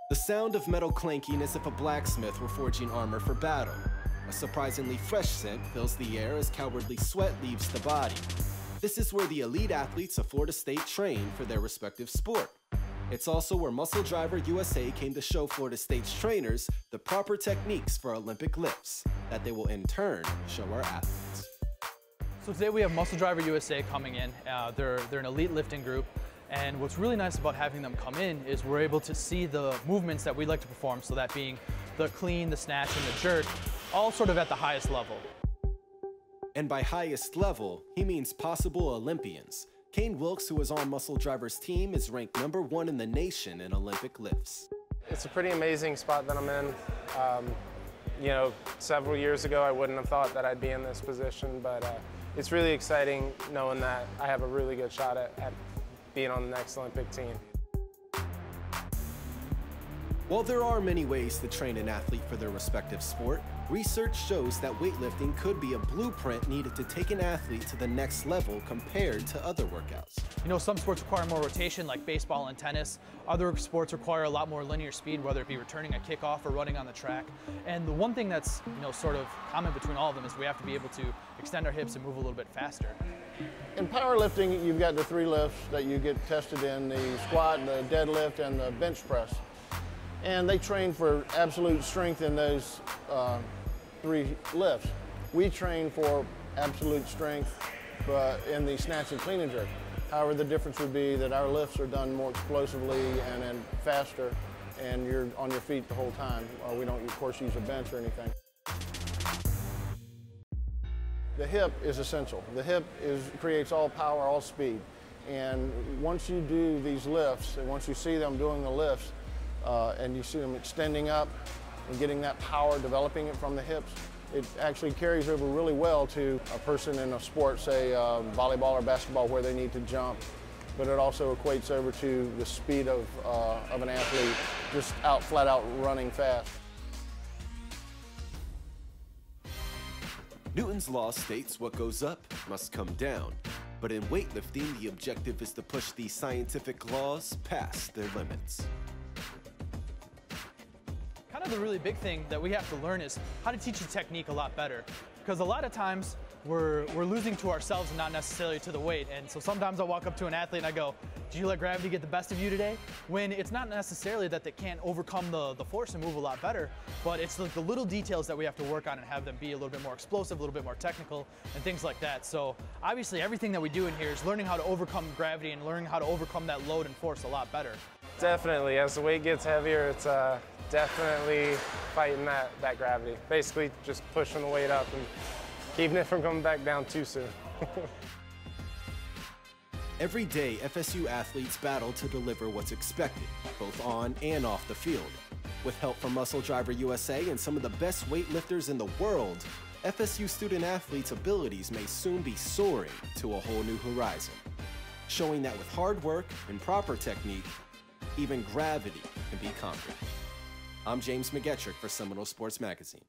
The sound of metal clanking as if a blacksmith were forging armor for battle. A surprisingly fresh scent fills the air as cowardly sweat leaves the body. This is where the elite athletes of Florida State train for their respective sport. It's also where Muscle Driver USA came to show Florida State's trainers the proper techniques for Olympic lifts that they will in turn show our athletes. So today we have Muscle Driver USA coming in. They're an elite lifting group. And what's really nice about having them come in is we're able to see the movements that we like to perform, so that being the clean, the snatch, and the jerk, all sort of at the highest level. And by highest level, he means possible Olympians. Kane Wilkes, who is on Muscle Driver's team, is ranked #1 in the nation in Olympic lifts. It's a pretty amazing spot that I'm in. You know, several years ago, I wouldn't have thought that I'd be in this position, but it's really exciting knowing that I have a really good shot at being on the next Olympic team. While there are many ways to train an athlete for their respective sport, research shows that weightlifting could be a blueprint needed to take an athlete to the next level compared to other workouts. You know, some sports require more rotation, like baseball and tennis. Other sports require a lot more linear speed, whether it be returning a kickoff or running on the track. And the one thing that's, you know, sort of common between all of them is we have to be able to extend our hips and move a little bit faster. In powerlifting, you've got the 3 lifts that you get tested in: the squat, the deadlift, and the bench press. And they train for absolute strength in those 3 lifts. We train for absolute strength in the snatch and clean and jerk. However, the difference would be that our lifts are done more explosively and then faster, and you're on your feet the whole time. We don't, of course, use a bench or anything. The hip is essential. The hip creates all power, all speed. And once you do these lifts, and once you see them doing the lifts, and you see them extending up and getting that power, developing it from the hips, it actually carries over really well to a person in a sport, say volleyball or basketball, where they need to jump. But it also equates over to the speed of an athlete, just flat out running fast. Newton's law states what goes up must come down. But in weightlifting, the objective is to push these scientific laws past their limits. Kind of the really big thing that we have to learn is how to teach the technique a lot better. Because a lot of times we're losing to ourselves and not necessarily to the weight. And so sometimes I'll walk up to an athlete and I go, "Did you let gravity get the best of you today?" When it's not necessarily that they can't overcome the force and move a lot better, but it's like the little details that we have to work on and have them be a little bit more explosive, a little bit more technical, and things like that. So obviously everything that we do in here is learning how to overcome gravity and learning how to overcome that load and force a lot better. Definitely, as the weight gets heavier, it's definitely fighting that gravity. Basically just pushing the weight up and keeping it from coming back down too soon. Every day, FSU athletes battle to deliver what's expected, both on and off the field. With help from Muscle Driver USA and some of the best weightlifters in the world, FSU student athletes' abilities may soon be soaring to a whole new horizon, showing that with hard work and proper technique, even gravity can be conquered. I'm James McGettrick for Seminoles Sports Magazine.